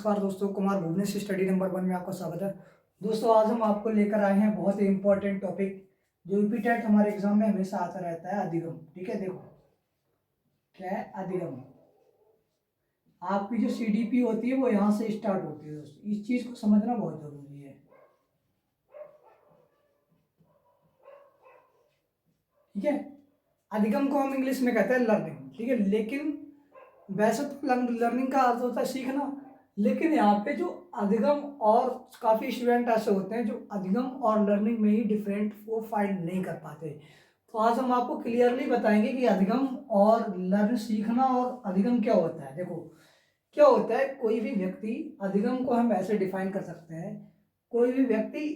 नमस्कार दोस्तों, Kumar Bhuvnesh study number 1 में आपका स्वागत है। दोस्तों आज हम आपको लेकर आए हैं बहुत ही इंपॉर्टेंट टॉपिक जो यूपीटेट हमारे एग्जाम में हमेशा आता रहता है, अधिगम। ठीक है, देखो क्या है अधिगम। आपकी जो सीडीपी होती है वो यहाँ से स्टार्ट होती है दोस्तों, इस चीज को समझना बहुत जरूरी है। ठीक है, अधिगम को हम इंग्लिश में कहते हैं लर्निंग। ठीक है, लेकिन वैसे तो लर्निंग का अर्थ होता है सीखना, लेकिन यहाँ पे जो अधिगम और काफ़ी स्टूडेंट ऐसे होते हैं जो अधिगम और लर्निंग में ही डिफरेंट वो फाइंड नहीं कर पाते। तो आज हम आपको क्लियरली बताएंगे कि अधिगम और लर्न सीखना और अधिगम क्या होता है। देखो क्या होता है, कोई भी व्यक्ति, अधिगम को हम ऐसे डिफाइन कर सकते हैं, कोई भी व्यक्ति,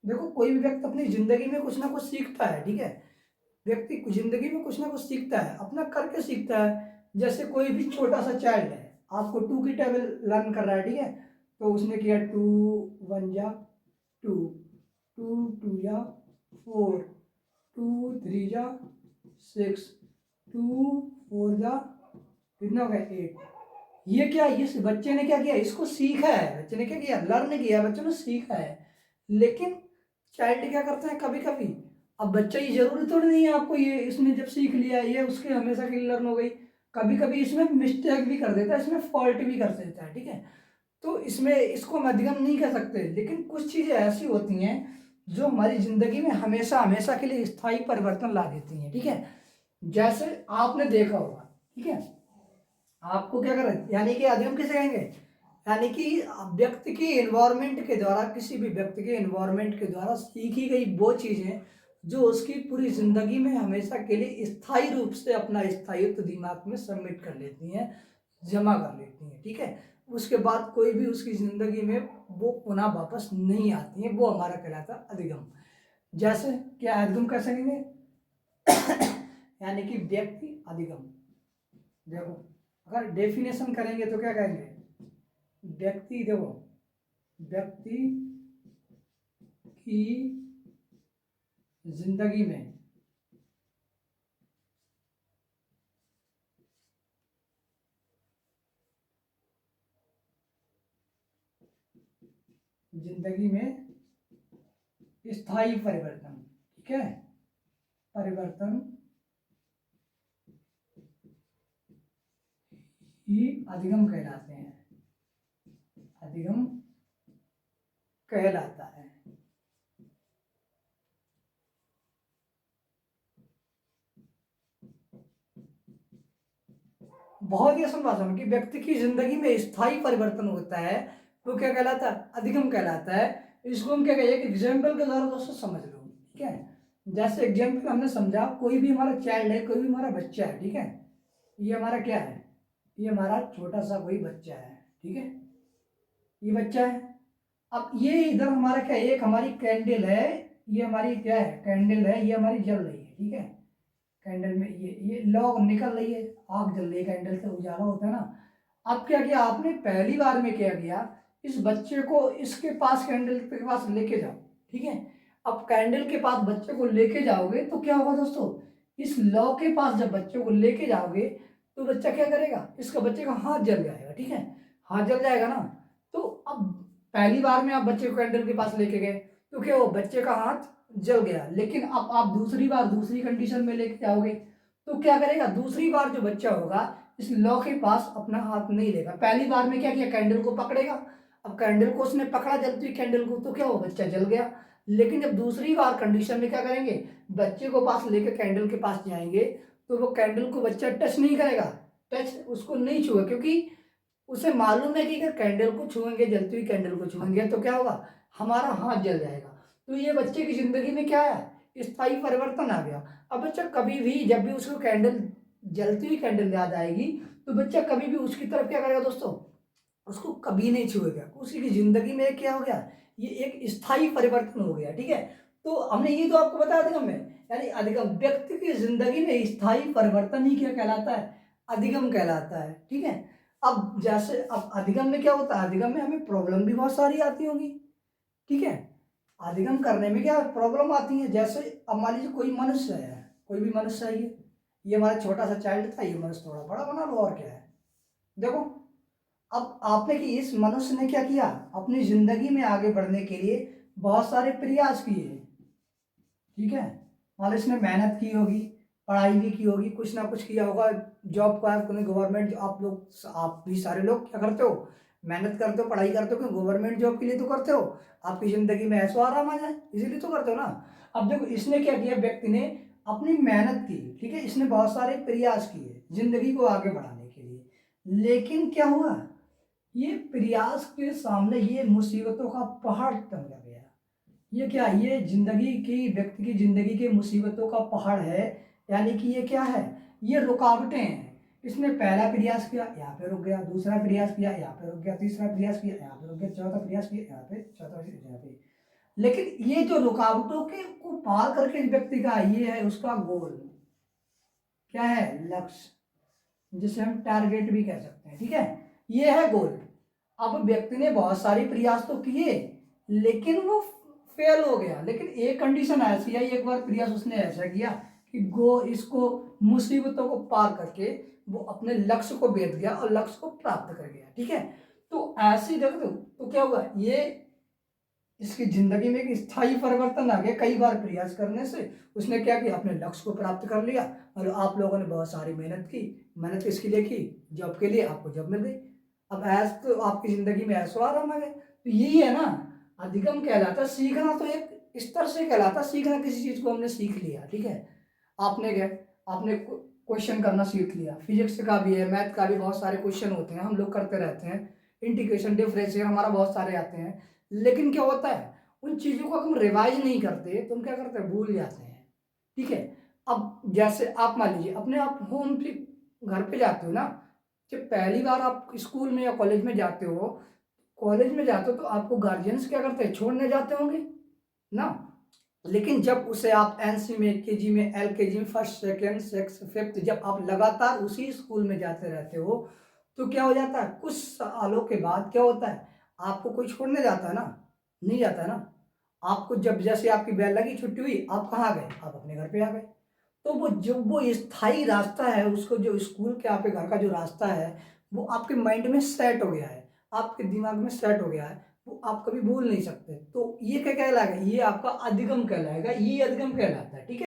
देखो कोई भी व्यक्ति अपनी जिंदगी में कुछ ना कुछ सीखता है। ठीक है, व्यक्ति जिंदगी में कुछ ना कुछ सीखता है, अपना करके सीखता है। जैसे कोई भी छोटा सा चाइल्ड है, आपको टू की टेबल लर्न कर रहा है। ठीक है, तो उसने किया 2 1 जा 2, 2 2 जा 4, 2 3 जा 6, 2 4 जा कितना हो गया 8। ये क्या, इस बच्चे ने क्या किया, इसको सीखा है। बच्चे ने क्या किया, लर्न किया, बच्चे ने सीखा है। लेकिन चाइल्ड क्या करते हैं कभी कभी, अब बच्चा ये जरूरी थोड़ी नहीं है आपको, ये इसने जब सीख लिया ये उसके हमेशा के लिए लर्न हो गई। कभी कभी इसमें मिस्टेक भी कर देता है, इसमें फॉल्ट भी कर देता है। ठीक है, तो इसमें इसको हम अधिगम नहीं कर सकते। लेकिन कुछ चीज़ें ऐसी होती हैं जो हमारी जिंदगी में हमेशा हमेशा के लिए स्थायी परिवर्तन ला देती हैं। ठीक है, जैसे आपने देखा होगा। ठीक है, आपको क्या करें, यानी कि अधिगम किसे कहेंगे, यानी कि व्यक्ति के एनवायरनमेंट के द्वारा, किसी भी व्यक्ति के एनवायरनमेंट के द्वारा सीखी गई वो चीज़ें जो उसकी पूरी जिंदगी में हमेशा के लिए स्थायी रूप से अपना स्थायित्व दिमाग में सबमिट कर लेती हैं, जमा कर लेती हैं। ठीक है, उसके बाद कोई भी उसकी जिंदगी में वो पुनः वापस नहीं आती हैं, वो हमारा कहलाता है अधिगम। जैसे क्या अधिगम कर सकेंगे यानी कि व्यक्ति अधिगम। देखो अगर डेफिनेशन करेंगे तो क्या कहेंगे, व्यक्ति, देखो व्यक्ति की जिंदगी में स्थायी परिवर्तन। ठीक है, परिवर्तन ही अधिगम कहलाते हैं, अधिगम कहलाता है। बहुत ही आसान भाषा में कि व्यक्ति की जिंदगी में स्थायी परिवर्तन होता है तो क्या कहलाता है, अधिगम कहलाता है। इसको हम क्या कहें, एक एग्जाम्पल के द्वारा दोस्तों समझ लो। ठीक है, जैसे एग्जाम्पल हमने समझा, कोई भी हमारा चाइल्ड है, कोई भी हमारा बच्चा है। ठीक है, ये हमारा क्या है, ये हमारा छोटा सा कोई बच्चा है। ठीक है, ये बच्चा है। अब ये इधर हमारा क्या है, एक हमारी कैंडल है, ये हमारी क्या है, कैंडल है, ये हमारी जल रही है। ठीक है, कैंडल में ये लौ निकल रही है, आग जल रही है, कैंडल से उजाला होता है ना। अब क्या किया आपने, पहली बार में क्या किया, इस बच्चे को इसके पास, कैंडल के पास लेके जाओ। ठीक है, अब कैंडल के पास बच्चे को लेके जाओगे तो क्या होगा दोस्तों, इस लौ के पास जब बच्चे को लेके जाओगे तो बच्चा क्या करेगा, इसका बच्चे का हाथ जल जाएगा। ठीक है, हाथ जल जाएगा ना। तो अब पहली बार में आप बच्चे को कैंडल के पास लेके गए तो क्या वो बच्चे का हाथ जल गया। लेकिन अब आप दूसरी बार दूसरी कंडीशन में लेके जाओगे तो क्या करेगा, दूसरी बार जो बच्चा होगा इस लौ के पास अपना हाथ नहीं लेगा। पहली बार में क्या किया, कैंडल को पकड़ेगा। अब कैंडल को उसने पकड़ा जलती हुई कैंडल को, तो क्या हो, बच्चा जल गया। लेकिन जब दूसरी बार कंडीशन में क्या करेंगे, बच्चे को पास लेकर कैंडल के पास जाएंगे तो वो कैंडल को बच्चा टच नहीं करेगा, टच उसको नहीं छुआ, क्योंकि उसे मालूम है कि अगर कैंडल को छुएंगे, जलती हुई कैंडल को छुएंगे तो क्या होगा, हमारा हाथ जल जाएगा। तो ये बच्चे की जिंदगी में क्या है, स्थायी परिवर्तन आ गया। अब बच्चा कभी भी, जब भी उसको कैंडल, जलती हुई कैंडल याद आएगी तो बच्चा कभी भी उसकी तरफ क्या करेगा दोस्तों, उसको कभी नहीं छुएगा। उसी की जिंदगी में क्या हो गया, ये एक स्थायी परिवर्तन हो गया। ठीक है, तो हमने ये तो आपको बताया अधिगम में, यानी अधिगम व्यक्ति की जिंदगी में स्थायी परिवर्तन ही क्या कहलाता है, अधिगम कहलाता है। ठीक है, अब जैसे अब अधिगम में क्या होता है, अधिगम में हमें प्रॉब्लम भी बहुत सारी आती होगी। ठीक है, अधिगम करने में क्या प्रॉब्लम आती है, जैसे अब मान लीजिए कोई मनुष्य है, कोई भी मनुष्य है, ये हमारा छोटा सा चाइल्ड था, ये मनुष्य थोड़ा बड़ा बना लो और क्या है। देखो अब आपने कि इस मनुष्य ने क्या किया, अपनी जिंदगी में आगे बढ़ने के लिए बहुत सारे प्रयास किए, ठीक है। मान लो इसने मेहनत की होगी, पढ़ाई भी की होगी, कुछ ना कुछ किया होगा, जॉब का कोई गवर्नमेंट, आप लोग आप भी सारे लोग क्या करते हो, मेहनत करते हो, पढ़ाई करते हो, क्यों गवर्नमेंट जॉब के लिए तो करते हो, आपकी जिंदगी में ऐशो आराम आ जाए, इसीलिए तो करते हो ना। अब देखो इसने क्या किया, व्यक्ति ने अपनी मेहनत की, ठीक है, इसने बहुत सारे प्रयास किए जिंदगी को आगे बढ़ाने के लिए, लेकिन क्या हुआ, ये प्रयास के सामने ये मुसीबतों का पहाड़ टल गया। ये क्या, ये जिंदगी की, व्यक्ति की जिंदगी के मुसीबतों का पहाड़ है, यानी कि ये क्या है, ये रुकावटें हैं। इसने पहला प्रयास किया, यहाँ पे रुक गया, दूसरा प्रयास किया, यहाँ पे रुक गया, तीसरा प्रयास किया, यहाँ पे रुक गया, चौथा प्रयास किया, यहाँ पे, चौथा प्रयास यहाँ पे। लेकिन ये जो रुकावटों के को पार करके इस व्यक्ति का, ये है उसका गोल, क्या है, लक्ष्य, जिसे हम टारगेट भी कह सकते हैं, ठीक है, ये है गोल। अब व्यक्ति ने बहुत सारे प्रयास तो किए, लेकिन वो फेल हो गया, लेकिन एक कंडीशन ऐसी है, एक बार प्रयास उसने ऐसा किया कि गो इसको मुसीबतों को पार करके वो अपने लक्ष्य को भेद गया और लक्ष्य को प्राप्त कर गया, ठीक है। तो ऐसी देखो तो क्या हुआ, ये इसकी जिंदगी में एक स्थायी परिवर्तन आ गया, कई बार प्रयास करने से उसने क्या किया, अपने लक्ष्य को प्राप्त कर लिया। और आप लोगों ने बहुत सारी मेहनत की, मेहनत किसके लिए की, जॉब के लिए, आपको जॉब मिल गई। अब ऐस तो आपकी जिंदगी में ऐसो आराम आ गए, तो यही है ना, अधिगम कहलाता, सीखना तो एक स्तर से कहलाता, सीखना किसी चीज को हमने सीख लिया, ठीक है। आपने क्या, आपने क्वेश्चन करना सीख लिया, फिजिक्स का भी है, मैथ का भी बहुत सारे क्वेश्चन होते हैं, हम लोग करते रहते हैं, इंटीग्रेशन डिफरेंशियल हमारा बहुत सारे आते हैं, लेकिन क्या होता है, उन चीज़ों को हम रिवाइज नहीं करते तो हम क्या करते हैं, भूल जाते हैं, ठीक है। अब जैसे आप मान लीजिए अपने आप होम पे, घर पे जाते हो ना, जब पहली बार आप स्कूल में या कॉलेज में जाते हो, तो आपको गार्जियंस क्या करते हैं, छोड़ने जाते होंगे ना। लेकिन जब उसे आप एनसी में, केजी में, एलकेजी में, फर्स्ट सेकेंड सिक्स फिफ्थ, जब आप लगातार उसी स्कूल में जाते रहते हो, तो क्या हो जाता है, कुछ सालों के बाद क्या होता है, आपको कोई छोड़ने जाता है ना, नहीं जाता है ना। आपको जब जैसे आपकी बैल लगी, छुट्टी हुई, आप कहाँ गए, आप अपने घर पे आ गए। तो वो जो वो स्थायी रास्ता है, उसको जो स्कूल के आपके घर का जो रास्ता है, वो आपके माइंड में सेट हो गया है, आपके दिमाग में सेट हो गया है, वो आप कभी भूल नहीं सकते। तो ये क्या कहलाएगा, ये आपका अधिगम कहलाएगा, ये अधिगम कहलाता है, ठीक है।